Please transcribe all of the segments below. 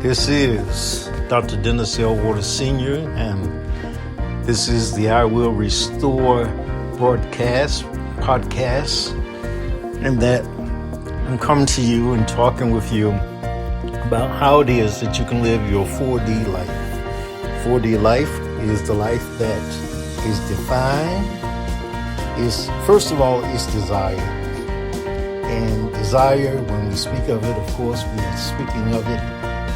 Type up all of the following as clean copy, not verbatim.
This is Dr. Dennis L. Waters Sr., and this is the I Will Restore podcast, and that I'm coming to you and talking with you about how it is that you can live your 4D life. 4D life is the life that is defined, first of all, is desire. And desire, when we speak of it, of course, we're speaking of it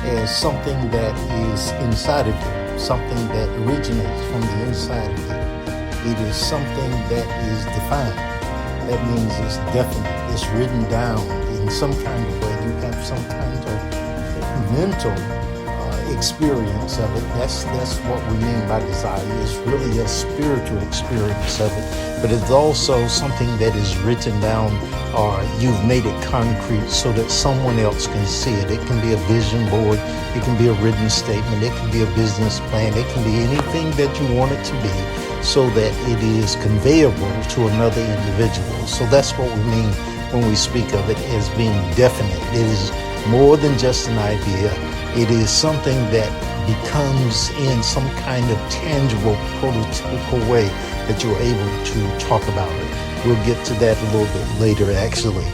as something that is inside of you, something that originates from the inside of you. It is something that is defined. That means it's definite. It's written down in some kind of way. You have some kind of mental experience of it. That's what we mean by desire. It's really a spiritual experience of it, but it's also something that is written down, or you've made it concrete so that someone else can see it. It can be a vision board, it can be a written statement, it can be a business plan, it can be anything that you want it to be, so that it is conveyable to another individual. So that's what we mean when we speak of it as being definite. It is more than just an idea. It is something that becomes in some kind of tangible, prototypical way that you're able to talk about it. We'll get to that a little bit later, actually.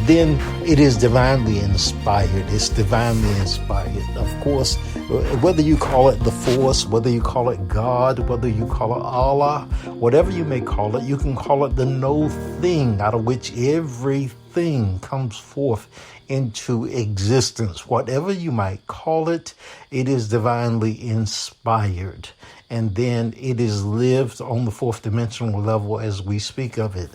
Then it is divinely inspired. It's divinely inspired. Of course, whether you call it the Force, whether you call it God, whether you call it Allah, whatever you may call it, you can call it the no thing out of which everything comes forth into existence. Whatever you might call it, it is divinely inspired. And then it is lived on the fourth dimensional level as we speak of it.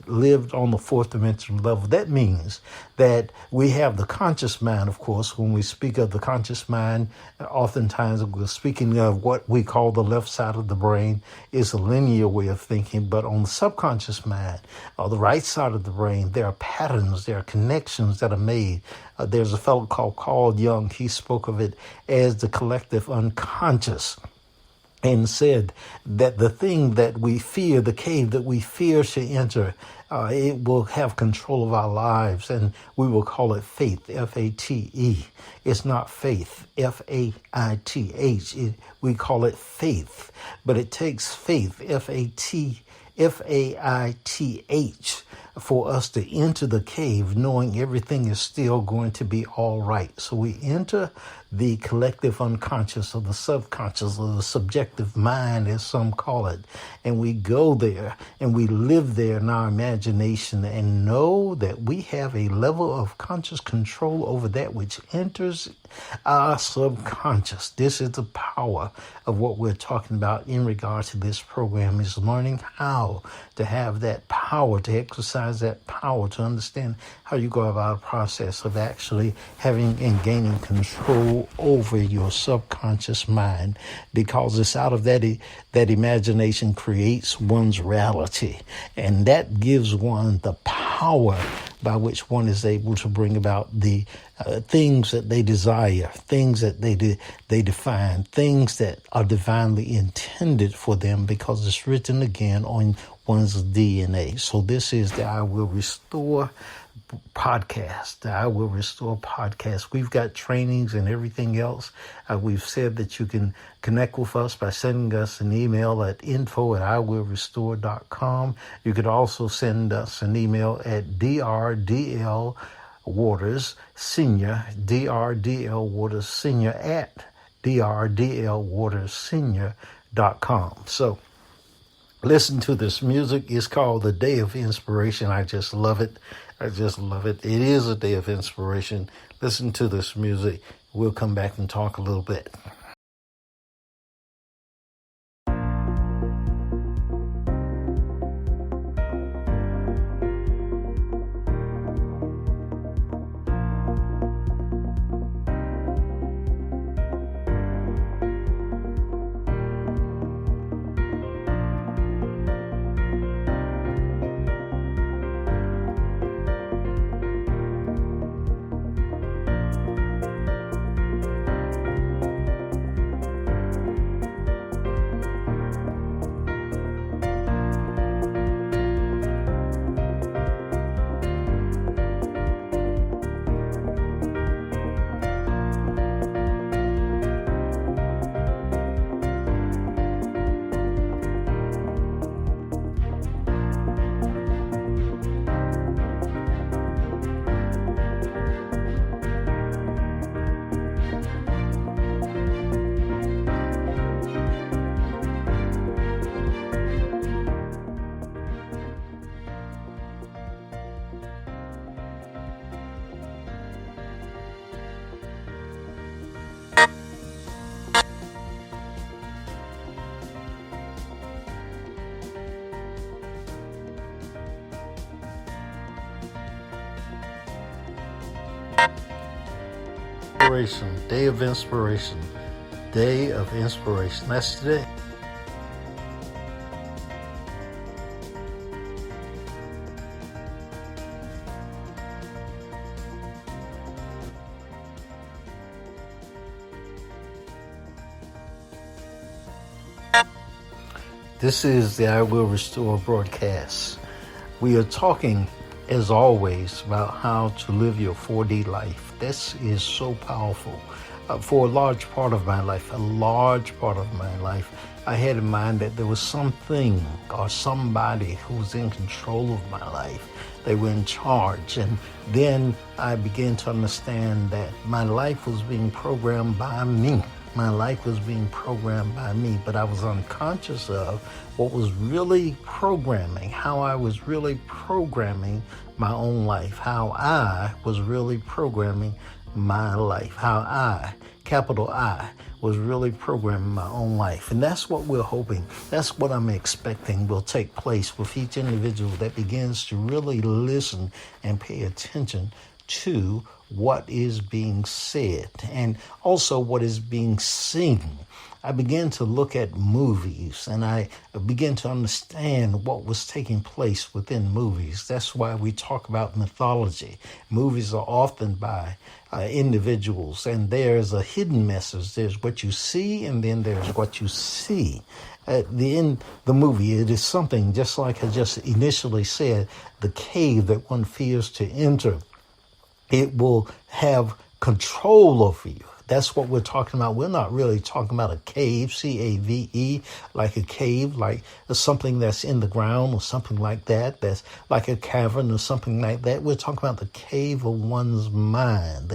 Lived on the fourth dimensional level. That means that we have the conscious mind, of course. When we speak of the conscious mind, oftentimes we're speaking of what we call the left side of the brain. Is a linear way of thinking. But on the subconscious mind, or the right side of the brain, there are patterns, there are connections that are made. There's a fellow called Carl Jung. He spoke of it as the collective unconscious, and said that the thing that we fear, the cave that we fear to enter, it will have control of our lives, and we will call it faith, F-A-T-E. It's not faith, F-A-I-T-H. We call it faith, but it takes faith, F-A-I-T-H, for us to enter the cave knowing everything is still going to be all right. So we enter the collective unconscious, or the subconscious, or the subjective mind, as some call it, and we go there and we live there in our imagination and know that we have a level of conscious control over that which enters our subconscious. This is the power of what we're talking about in regard to this program, is learning how to have that power, to exercise that power, to understand how you go about a process of actually having and gaining control over your subconscious mind, because it's out of that imagination creates one's reality, and that gives one the power by which one is able to bring about the things that they desire, things that they define, things that are divinely intended for them, because it's written again on one's DNA. So this is the I Will Restore podcast. I Will Restore podcast. We've got trainings and everything else. We've said that you can connect with us by sending us an email at info@iwillrestore.com. You could also send us an email at drdl Waters Senior, drdl Waters Senior at drdlwaterssenior.com. So listen to this music. It's called The Day of Inspiration. I just love it. It is a day of inspiration. Listen to this music. We'll come back and talk a little bit. Inspiration, day of inspiration, day of inspiration. That's today. This is the I Will Restore broadcast. We are talking, as always, about how to live your 4D life. This is so powerful. For a large part of my life, I had in mind that there was something or somebody who was in control of my life. They were in charge. And then I began to understand that my life was being programmed by me. My life was being programmed by me, but I was unconscious of what was really programming, how I was really programming my own life, how I was really programming my life, how I, capital I, was really programming my own life. And that's what we're hoping, that's what I'm expecting will take place with each individual that begins to really listen and pay attention to what is being said and also what is being seen. I began to look at movies and I began to understand what was taking place within movies. That's why we talk about mythology. Movies are often by individuals, and there's a hidden message. There's what you see, and then there's what you see. At the end of the movie, it is something, just like I just initially said, the cave that one fears to enter. It will have control over you. That's what we're talking about. We're not really talking about a cave, C-A-V-E, like a cave, like something that's in the ground or something like that, that's like a cavern or something like that. We're talking about the cave of one's mind,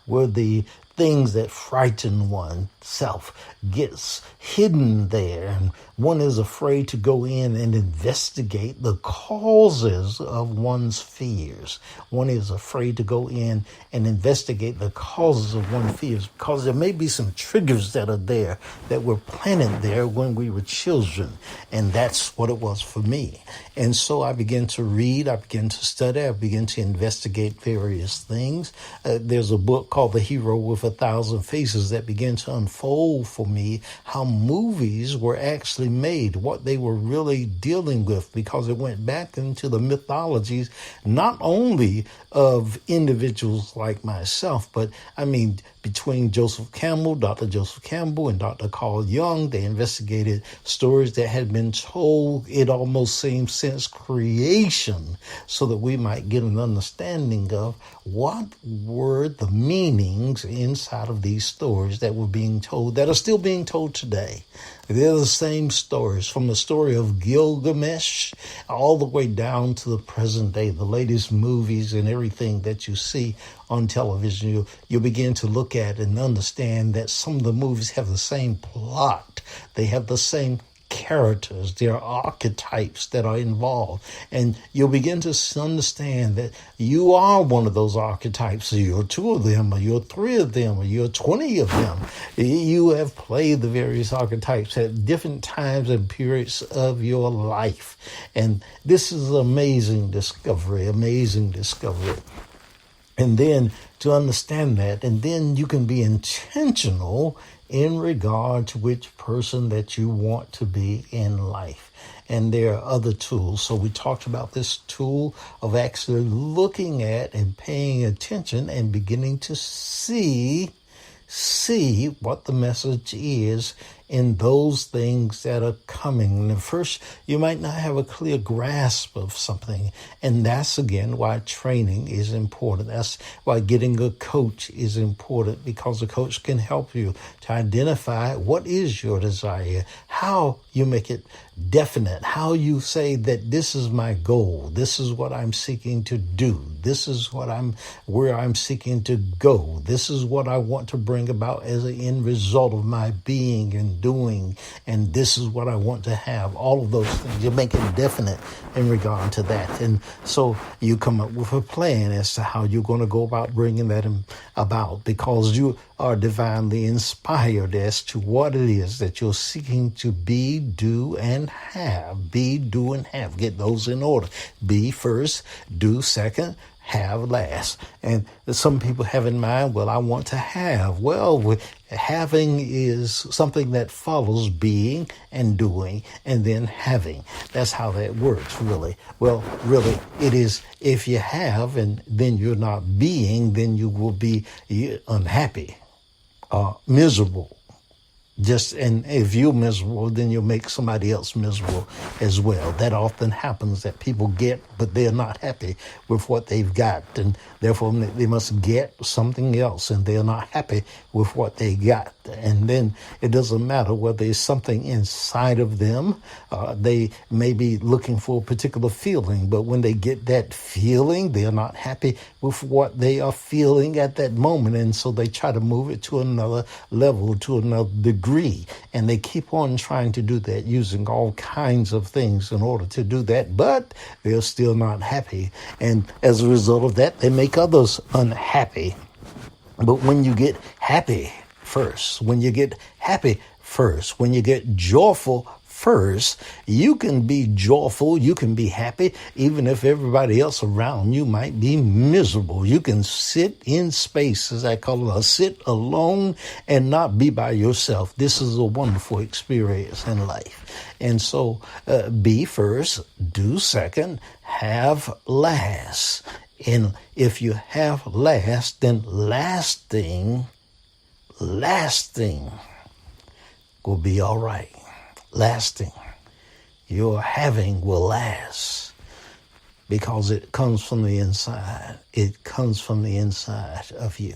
where the things that frighten oneself gets hidden there, and one is afraid to go in and investigate the causes of one's fears. One is afraid to go in and investigate the causes of one's fears, because there may be some triggers that are there that were planted there when we were children, and that's what it was for me. And so I began to read, I began to study, I began to investigate various things. There's a book called The Hero with 1,000 Faces that began to unfold for me how movies were actually made, what they were really dealing with, because it went back into the mythologies, not only of individuals like myself, but I mean, between Joseph Campbell, Dr. Joseph Campbell, and Dr. Carl Jung, they investigated stories that had been told, it almost seemed, since creation, so that we might get an understanding of what were the meanings inside of these stories that were being told, that are still being told today. They're the same stories, from the story of Gilgamesh all the way down to the present day, the latest movies and everything that you see on television. You begin to look at and understand that some of the movies have the same plot. They have the same characters, there are archetypes that are involved, and you'll begin to understand that you are one of those archetypes. You're two of them, or you're three of them, or you're 20 of them. You have played the various archetypes at different times and periods of your life, and this is amazing discovery. And then to understand that, and then you can be intentional in regard to which person that you want to be in life. And there are other tools. So we talked about this tool of actually looking at and paying attention and beginning to see what the message is in those things that are coming. And at first, you might not have a clear grasp of something. And that's, again, why training is important. That's why getting a coach is important, because a coach can help you to identify what is your desire, how you make it definite, how you say that this is my goal, this is what I'm seeking to do, this is where I'm seeking to go, this is what I want to bring about as an end result of my being and doing, and this is what I want to have. All of those things, you make it definite in regard to that. And so you come up with a plan as to how you're going to go about bringing that about, because you are divinely inspired as to what it is that you're seeking to be, do, and have. Be, do, and have. Get those in order. Be first, do second, have last. And some people have in mind, well, I want to have. Well, having is something that follows being and doing and then having. That's how that works, really. Well, really, it is if you have and then you're not being, then you will be unhappy, miserable. And if you're miserable, then you'll make somebody else miserable as well. That often happens, that people get, but they're not happy with what they've got. And therefore, they must get something else, and they're not happy with what they got. And then it doesn't matter whether it's something inside of them. They may be looking for a particular feeling, but when they get that feeling, they're not happy with what they are feeling at that moment. And so they try to move it to another level, to another degree. And they keep on trying to do that using all kinds of things in order to do that, but they're still not happy. And as a result of that, they make others unhappy. But when you get happy first, when you get joyful first, you can be joyful, you can be happy, even if everybody else around you might be miserable. You can sit in space, as I call it, sit alone and not be by yourself. This is a wonderful experience in life. And so be first, do second, have last. And if you have last, then lasting will be all right. Lasting. Your having will last because it comes from the inside. It comes from the inside of you.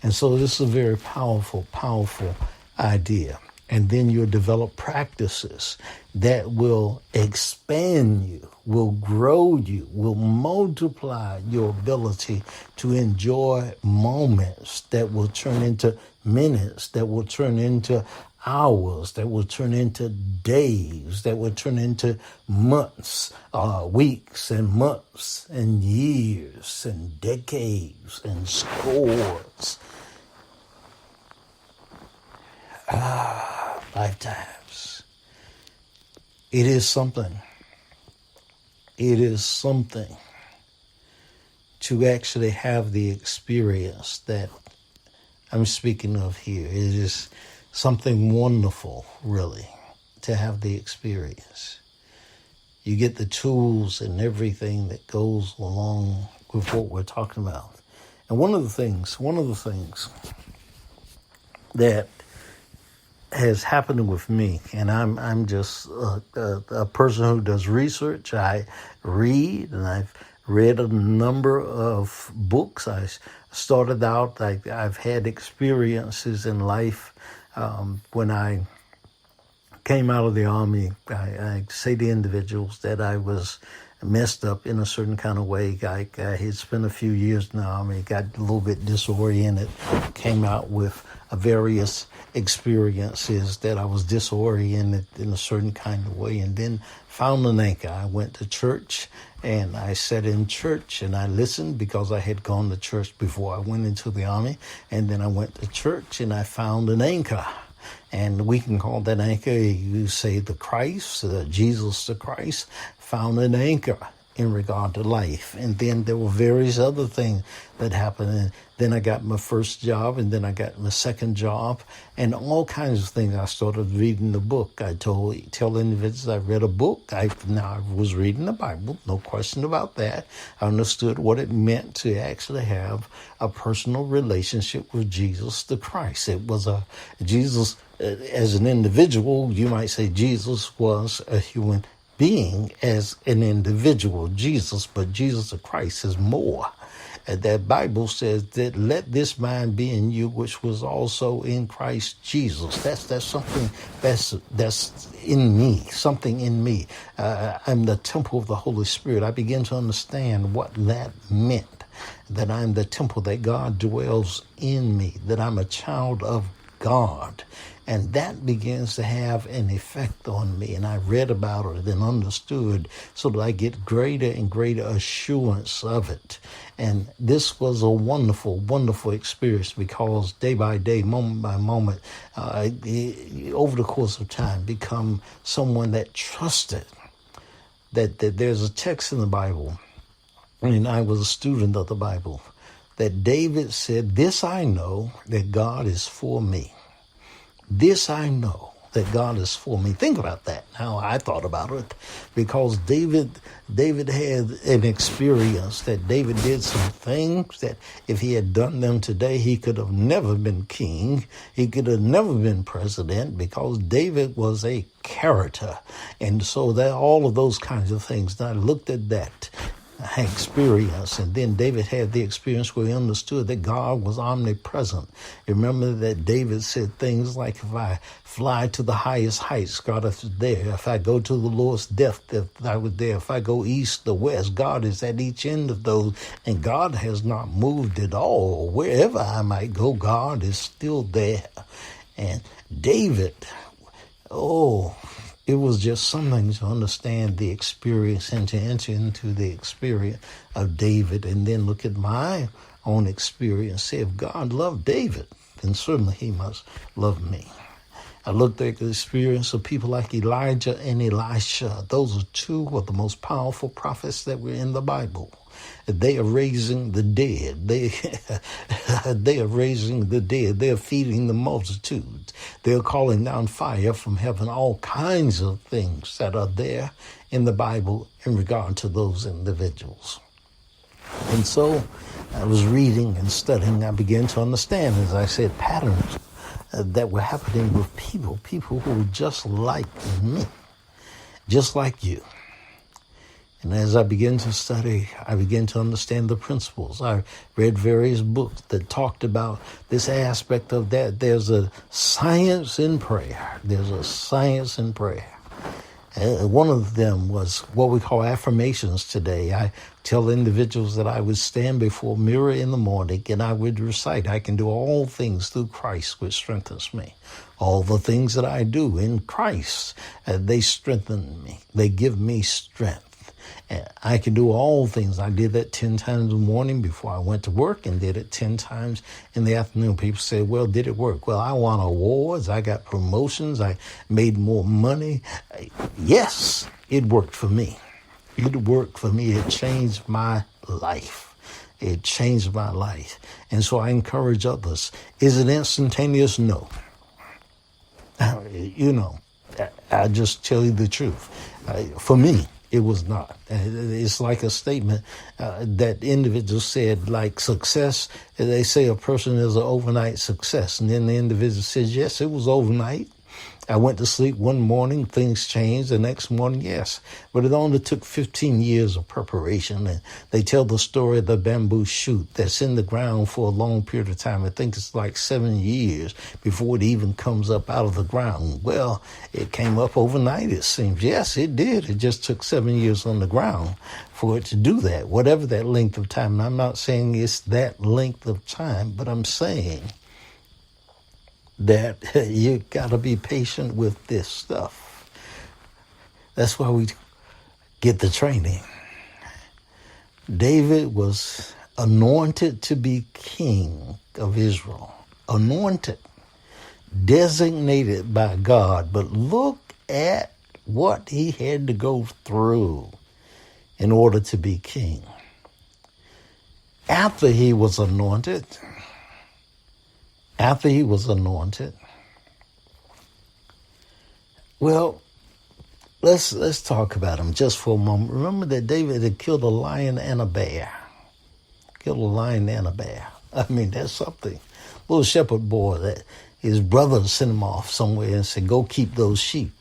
And so this is a very powerful, powerful idea. And then you'll develop practices that will expand you, will grow you, will multiply your ability to enjoy moments that will turn into minutes, that will turn into hours, that will turn into days, that will turn into months, weeks and months and years and decades and scores. Lifetimes. It is something to actually have the experience that I'm speaking of here. It is something wonderful, really, to have the experience. You get the tools and everything that goes along with what we're talking about. And one of the things that has happened with me, and I'm just a person who does research. I read, and I've read a number of books. I started out, I've had experiences in life. When I came out of the Army, I say to individuals that I was messed up in a certain kind of way. I had spent a few years in the Army, got a little bit disoriented, came out with various experiences that I was disoriented in a certain kind of way, and then found an anchor. I went to church, and I sat in church, and I listened because I had gone to church before I went into the Army, and then I went to church, and I found an anchor. And we can call that anchor, you say the Christ, Jesus the Christ, found an anchor in regard to life. And then there were various other things that happened. And then I got my first job, and then I got my second job, and all kinds of things. I started reading the book. I tell individuals I read a book. I was reading the Bible, no question about that. I understood what it meant to actually have a personal relationship with Jesus the Christ. It was Jesus as an individual. You might say Jesus was a human being as an individual, Jesus, but Jesus the Christ is more. And that Bible says that let this mind be in you, which was also in Christ Jesus. That's something that's in me, something in me. I'm the temple of the Holy Spirit. I begin to understand what that meant, that I'm the temple, that God dwells in me, that I'm a child of God. And that begins to have an effect on me. And I read about it and understood so that I get greater and greater assurance of it. And this was a wonderful, wonderful experience because day by day, moment by moment, over the course of time, become someone that trusted that there's a text in the Bible and I was a student of the Bible, that David said, "This I know, that God is for me. This I know, that God is for me." Think about that. How I thought about it, because David had an experience that David did some things that if he had done them today, he could have never been king. He could have never been president, because David was a character. And so that all of those kinds of things. And I looked at that experience, and then David had the experience where he understood that God was omnipresent. Remember that David said things like, "If I fly to the highest heights, God is there. If I go to the lowest depth, I was there. If I go east or west, God is at each end of those." And God has not moved at all. Wherever I might go, God is still there. And David, it was just something to understand the experience and to enter into the experience of David, and then look at my own experience. Say, if God loved David, then certainly he must love me. I looked at the experience of people like Elijah and Elisha. Those are two of the most powerful prophets that were in the Bible. They are raising the dead. They are raising the dead. They are feeding the multitudes. They are calling down fire from heaven. All kinds of things that are there in the Bible in regard to those individuals. And so I was reading and studying. I began to understand, as I said, patterns that were happening with people who were just like me, just like you. And as I began to study, I began to understand the principles. I read various books that talked about this aspect of that. There's a science in prayer. There's a science in prayer. One of them was what we call affirmations today. I tell individuals that I would stand before a mirror in the morning and I would recite, "I can do all things through Christ, which strengthens me." All the things that I do in Christ, they strengthen me. They give me strength. I can do all things. I did that 10 times in the morning before I went to work, and did it 10 times in the afternoon. People say, "Well, did it work?" Well, I won awards. I got promotions. I made more money. Yes, it worked for me. It worked for me. It changed my life. It changed my life. And so I encourage others. Is it instantaneous? No. I just tell you the truth. For me, it was not. It's like a statement that individuals said, like success. They say a person is an overnight success. And then the individual says, yes, it was overnight. I went to sleep one morning, things changed. The next morning, yes. But it only took 15 years of preparation. And they tell the story of the bamboo shoot that's in the ground for a long period of time. I think it's like 7 years before it even comes up out of the ground. Well, it came up overnight, it seems. Yes, it did. It just took 7 years on the ground for it to do that, whatever that length of time. And I'm not saying it's that length of time, but I'm saying that you got to be patient with this stuff. That's why we get the training. David was anointed to be king of Israel. Anointed, designated by God. But look at what he had to go through in order to be king. After he was anointed, well, let's talk about him just for a moment. Remember that David had killed a lion and a bear. I mean, that's something. Little shepherd boy that his brother sent him off somewhere and said, "Go keep those sheep,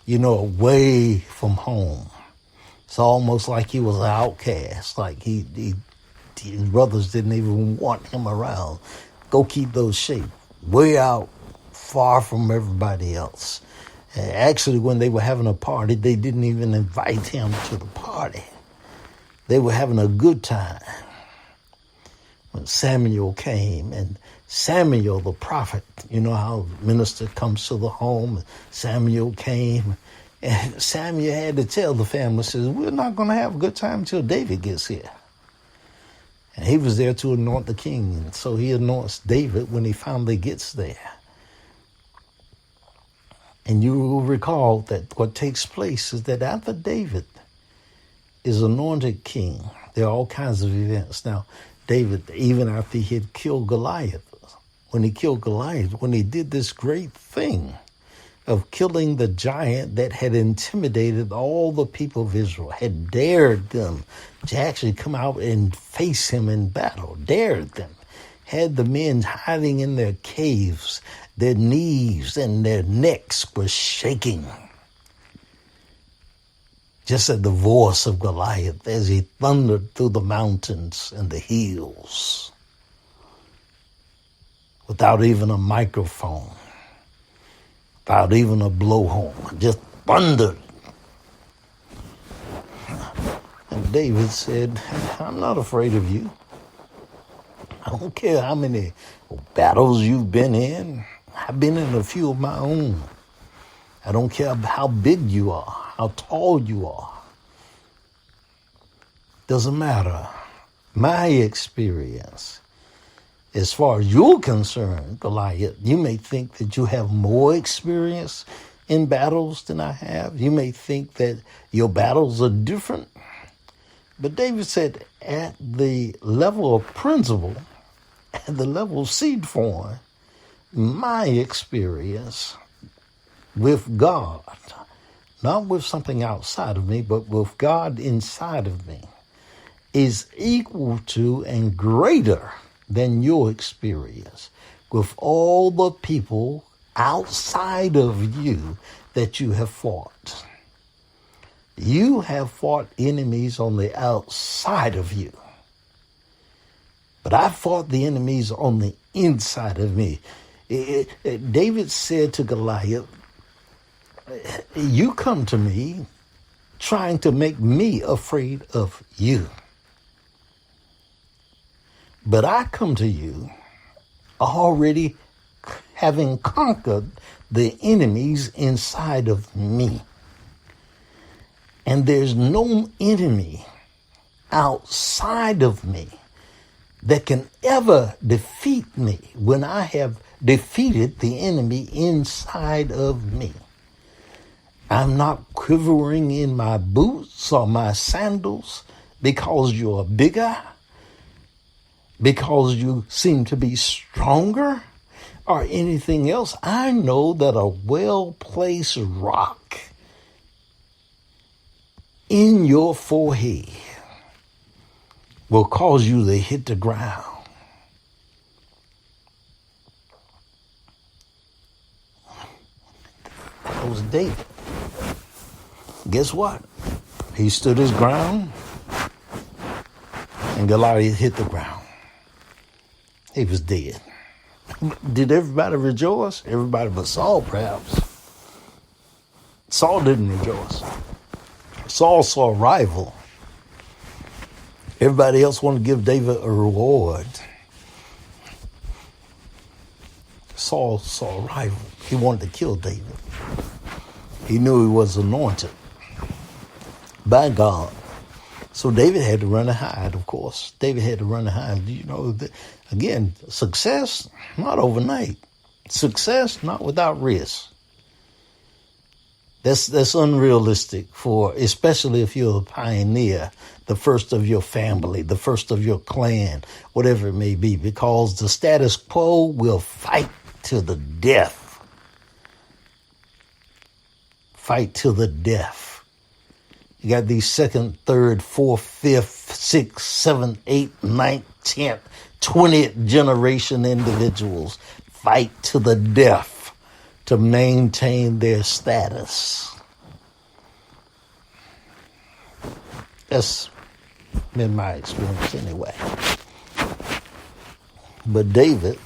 away from home." It's almost like he was an outcast, like his brothers didn't even want him around. Go keep those sheep way out, far from everybody else. And actually, when they were having a party, they didn't even invite him to the party. They were having a good time when Samuel came. And Samuel, the prophet, you know how the minister comes to the home. Samuel came, and Samuel had to tell the family, says, "We're not going to have a good time until David gets here." And he was there to anoint the king. And so he anoints David when he finally gets there. And you will recall that what takes place is that after David is anointed king, there are all kinds of events. Now, David, even after he had killed Goliath, when he did this great thing of killing the giant that had intimidated all the people of Israel, had dared them to actually come out and face him in battle, dared them, had the men hiding in their caves, their knees and their necks were shaking. Just at the voice of Goliath as he thundered through the mountains and the hills, without even a microphone, without even a blowhorn, just thundered. And David said, I'm not afraid of you. I don't care how many battles you've been in. I've been in a few of my own. I don't care how big you are, how tall you are. Doesn't matter. My experience, as far as you're concerned, Goliath, you may think that you have more experience in battles than I have. You may think that your battles are different. But David said, at the level of principle, at the level of seed form, my experience with God, not with something outside of me, but with God inside of me, is equal to and greater than your experience with all the people outside of you that you have fought. You have fought enemies on the outside of you, but I fought the enemies on the inside of me. David said to Goliath, you come to me trying to make me afraid of you. But I come to you already having conquered the enemies inside of me. And there's no enemy outside of me that can ever defeat me when I have defeated the enemy inside of me. I'm not quivering in my boots or my sandals because you're bigger, because you seem to be stronger, or anything else. I know that a well-placed rock in your forehead will cause you to hit the ground. That was David. Guess what? He stood his ground, and Goliath hit the ground. He was dead. Did everybody rejoice? Everybody but Saul, perhaps. Saul didn't rejoice. Saul saw a rival. Everybody else wanted to give David a reward. Saul saw a rival. He wanted to kill David. He knew he was anointed by God. So David had to run and hide, of course. David had to run and hide. You know, again, success, not overnight. Success, not without risk. That's unrealistic for, especially if you're a pioneer, the first of your family, the first of your clan, whatever it may be, because the status quo will fight to the death. Fight to the death. You got these second, third, fourth, fifth, sixth, seventh, eighth, ninth, 10th, 20th generation individuals fight to the death to maintain their status. That's been my experience anyway. But David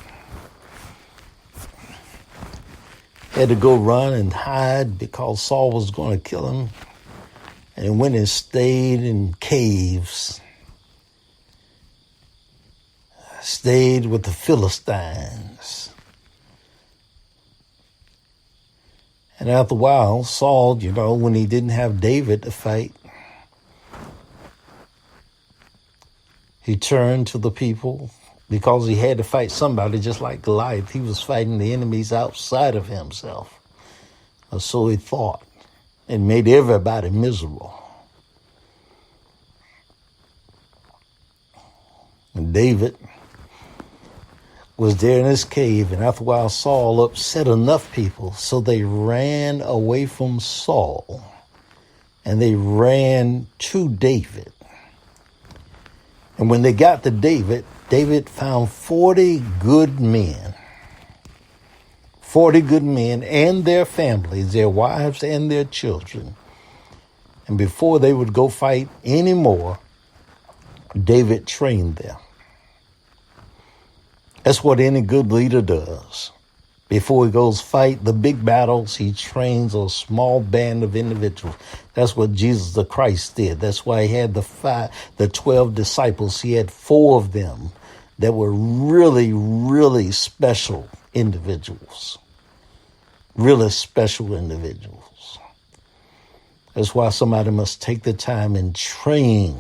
had to go run and hide because Saul was going to kill him. And he went and stayed in caves, stayed with the Philistines. And after a while, Saul, when he didn't have David to fight, he turned to the people because he had to fight somebody just like Goliath. He was fighting the enemies outside of himself. Or so he thought. And made everybody miserable. And David was there in his cave, and after a while Saul upset enough people, so they ran away from Saul, and they ran to David. And when they got to David, David found 40 good men. 40 good men and their families, their wives and their children. And before they would go fight anymore, David trained them. That's what any good leader does. Before he goes fight the big battles, he trains a small band of individuals. That's what Jesus the Christ did. That's why he had the 12 disciples. He had 4 of them that were really, really special individuals. Really special individuals. That's why somebody must take the time and train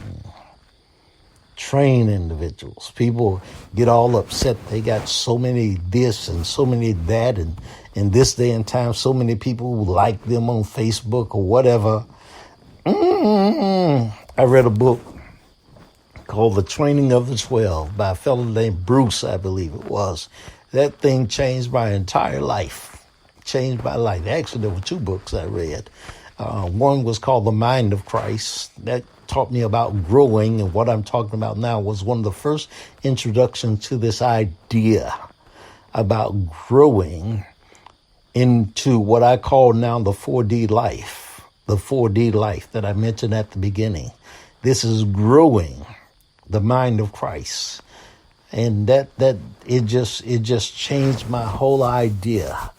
individuals. People get all upset. They got so many this and so many that, and in this day and time, so many people who like them on Facebook or whatever. I read a book called The Training of the 12 by a fellow named Bruce, I believe it was. That thing changed my entire life. Changed my life. Actually, there were 2 books I read. One was called The Mind of Christ. That taught me about growing, and what I'm talking about now was one of the first introductions to this idea about growing into what I call now the 4D life. The 4D life that I mentioned at the beginning. This is growing the mind of Christ. And that it just changed my whole idea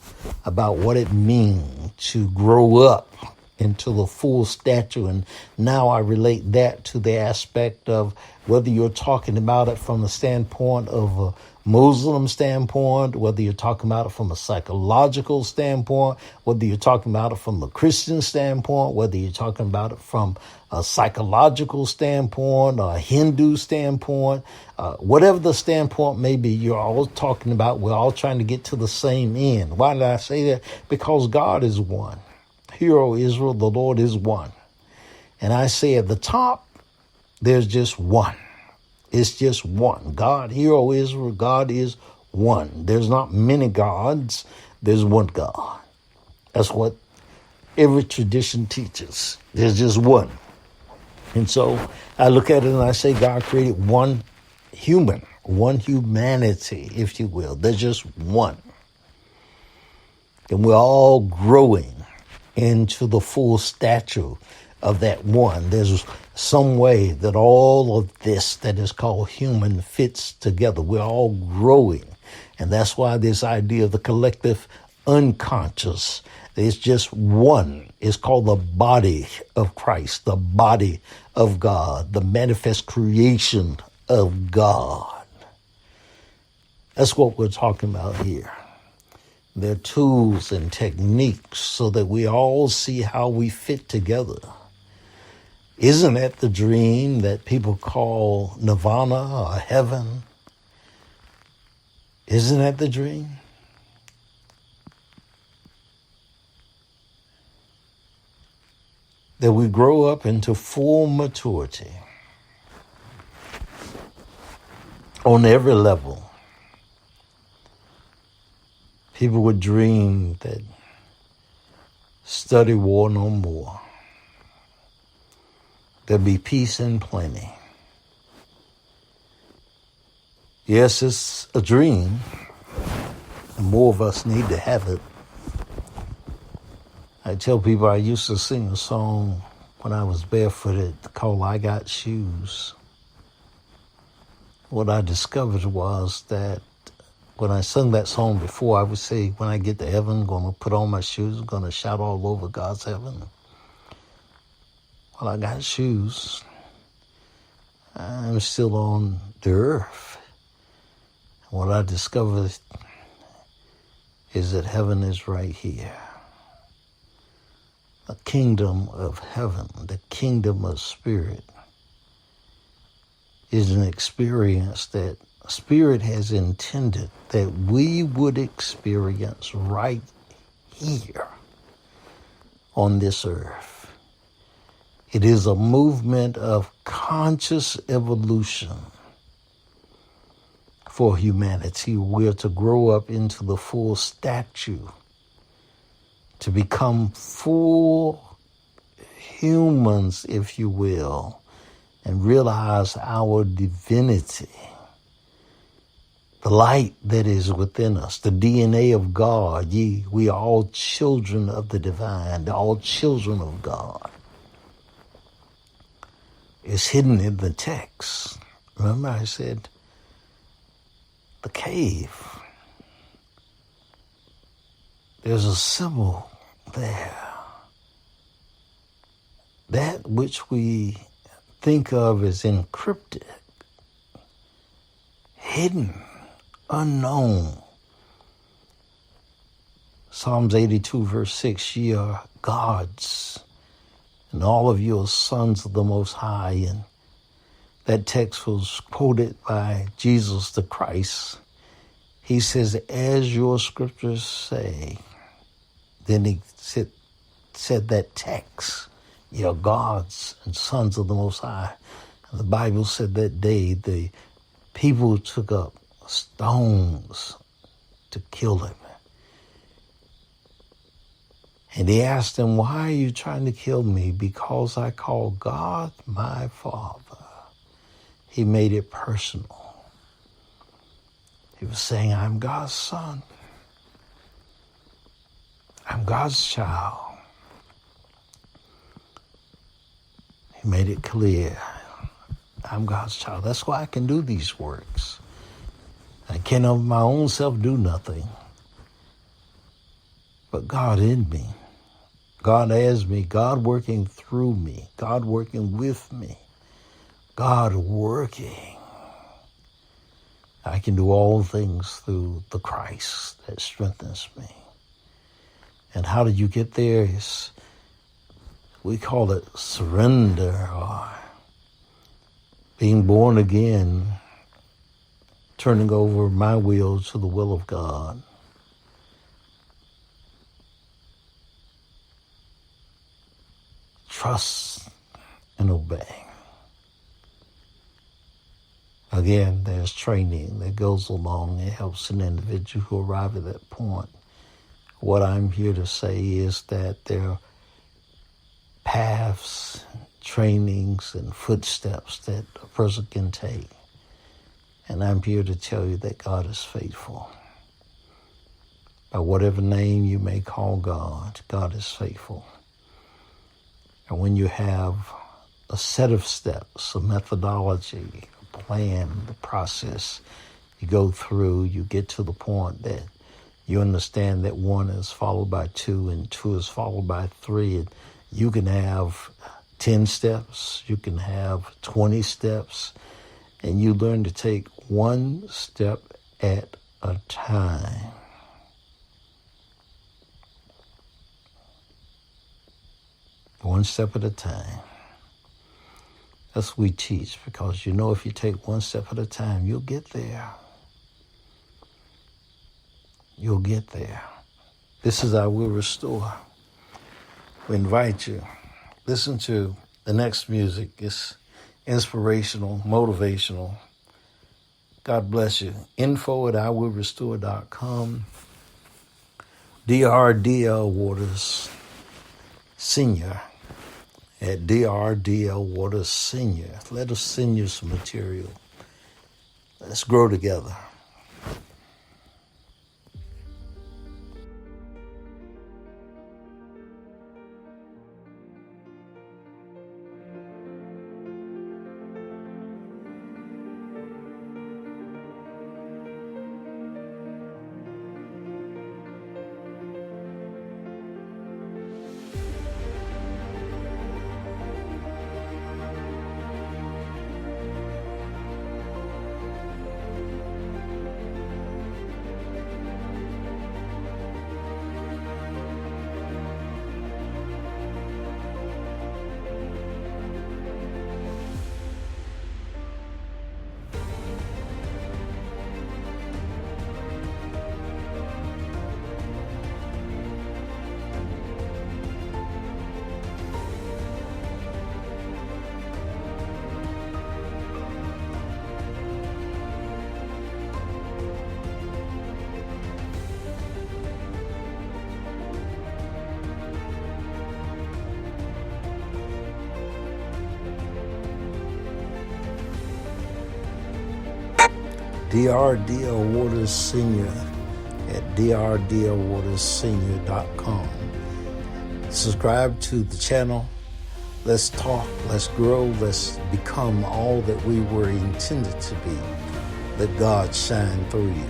about what it means to grow up into the full stature. And now I relate that to the aspect of whether you're talking about it from the standpoint of a Muslim standpoint, whether you're talking about it from a psychological standpoint, whether you're talking about it from a Christian standpoint, whether you're talking about it from a psychological standpoint, or a Hindu standpoint, whatever the standpoint may be, you're all talking about, we're all trying to get to the same end. Why did I say that? Because God is one. Hear, O Israel, the Lord is one. And I say at the top, there's just one. It's just one. God, hear, O Israel, God is one. There's not many gods. There's one God. That's what every tradition teaches. There's just one. And so I look at it and I say God created one human, one humanity, if you will. There's just one. And we're all growing into the full stature of that one. There's some way that all of this that is called human fits together. We're all growing. And that's why this idea of the collective unconscious is just one. It's called the body of Christ, the body of God, the manifest creation of God. That's what we're talking about here. They're tools and techniques so that we all see how we fit together. Isn't that the dream that people call nirvana or heaven? Isn't that the dream? That we grow up into full maturity on every level. People would dream that study war no more. There'll be peace and plenty. Yes, it's a dream, and more of us need to have it. I tell people I used to sing a song when I was barefooted called I Got Shoes. What I discovered was that when I sung that song before, I would say, when I get to heaven, I'm going to put on my shoes, I'm going to shout all over God's heaven. Well, I got shoes. I'm still on the earth. What I discovered is that heaven is right here. The kingdom of heaven, the kingdom of spirit, is an experience that Spirit has intended that we would experience right here on this earth. It is a movement of conscious evolution for humanity. We're to grow up into the full stature, to become full humans, if you will, and realize our divinity, the light that is within us, the DNA of God. We are all children of the divine, all children of God. It's hidden in the text. Remember I said the cave. There's a symbol there. That which we think of as encrypted, hidden, unknown. Psalms 82 verse 6, ye are gods, and all of you are sons of the Most High. And that text was quoted by Jesus the Christ. He says, as your scriptures say. Then he said that text, you're gods and sons of the Most High. And the Bible said that day the people took up stones to kill him. And he asked him, why are you trying to kill me? Because I call God my Father. He made it personal. He was saying, I'm God's son. I'm God's child. He made it clear. I'm God's child. That's why I can do these works. I can of my own self do nothing. But God in me. God as me. God working through me. God working with me. God working. I can do all things through the Christ that strengthens me. And how did you get there? We call it surrender, or being born again, turning over my will to the will of God. Trust and obey. Again, there's training that goes along. It helps an individual who arrive at that point. What I'm here to say is that there are paths, trainings, and footsteps that a person can take. And I'm here to tell you that God is faithful. By whatever name you may call God, God is faithful. And when you have a set of steps, a methodology, a plan, the process you go through, you get to the point that you understand that 1 is followed by 2 and 2 is followed by 3. And you can have 10 steps, you can have 20 steps, and you learn to take 1 step at a time. One step at a time. That's what we teach, because you know if you take 1 step at a time, you'll get there. You'll get there. This is I Will Restore. We invite you. Listen to the next music. It's inspirational, motivational. God bless you. info@iwillrestore.com. DRDL Waters Senior at DRDL Waters Senior. Let us send you some material. Let's grow together. D.R.D.L. Waters Sr. at drdlwaterssenior.com. Subscribe to the channel. Let's talk, let's grow, let's become all that we were intended to be. Let God shine through you.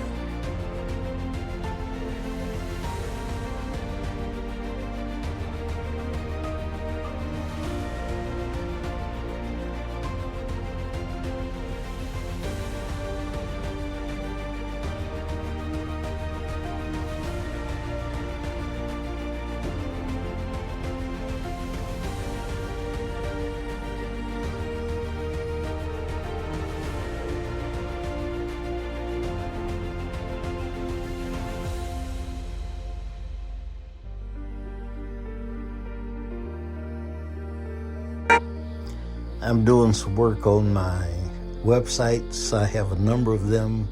I'm doing some work on my websites. I have a number of them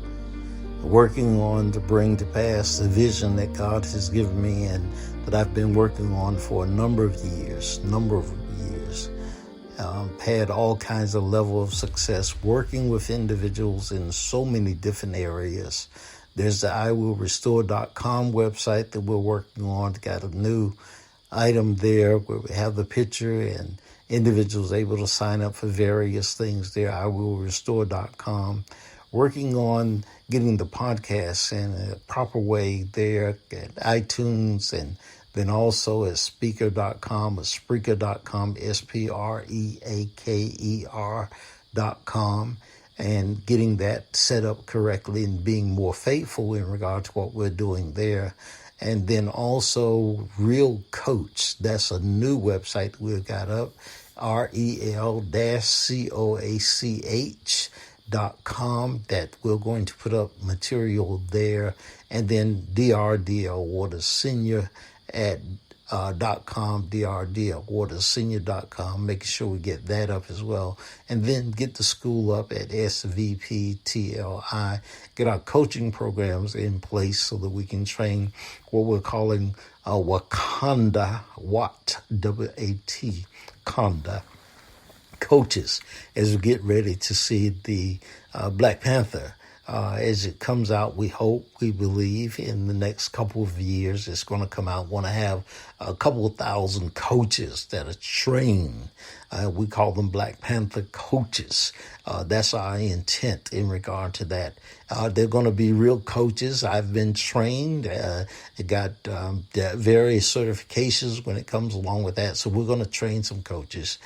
working on to bring to pass the vision that God has given me and that I've been working on for a number of years. Had all kinds of level of success working with individuals in so many different areas. There's the iwillrestore.com website that we're working on. Got a new item there where we have the picture and individuals able to sign up for various things there, iwillrestore.com. Working on getting the podcasts in a proper way there at iTunes, and then also at speaker.com or Spreaker.com, Spreaker.com, and getting that set up correctly and being more faithful in regard to what we're doing there. And then also Real Coach. That's a new website we've got up, rel-coach.com, that we're going to put up material there. And then DRDL Waters Senior at .com, drdlwaterssenior.com, making sure we get that up as well. And then get the school up at SVPTLI, get our coaching programs in place so that we can train what we're calling Wakanda, W-A-T, Conda coaches as we get ready to see the Black Panther. As it comes out, we hope, we believe in the next couple of years it's going to come out. Want to have a couple of thousand coaches that are trained. We call them Black Panther coaches. That's our intent in regard to that. They're going to be real coaches. I've been trained. Got various certifications when it comes along with that. So we're going to train some coaches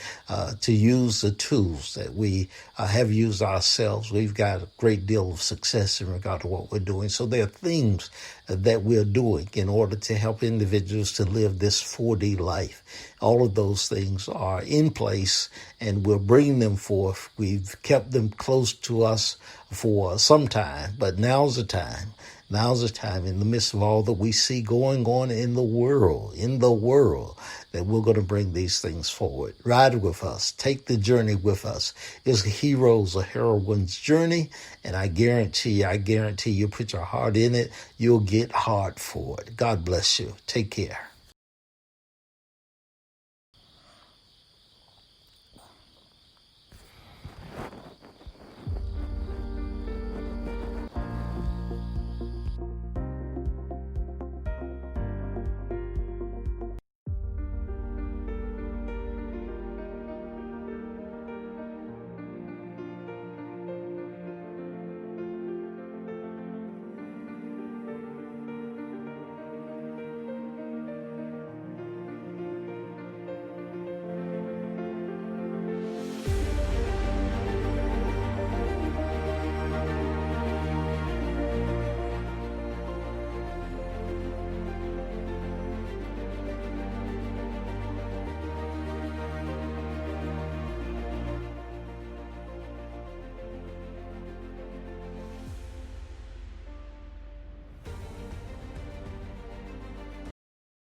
to use the tools that we have used ourselves. We've got a great deal of success in regard to what we're doing. So there are things that we're doing in order to help individuals to live this 4D life. All of those things are in place, and we're bringing them forth. We've kept them close to us for some time, but now's the time. Now's the time, in the midst of all that we see going on in the world, that we're going to bring these things forward. Ride with us. Take the journey with us. It's a hero's or heroine's journey, and I guarantee you put your heart in it, you'll get hard for it. God bless you. Take care.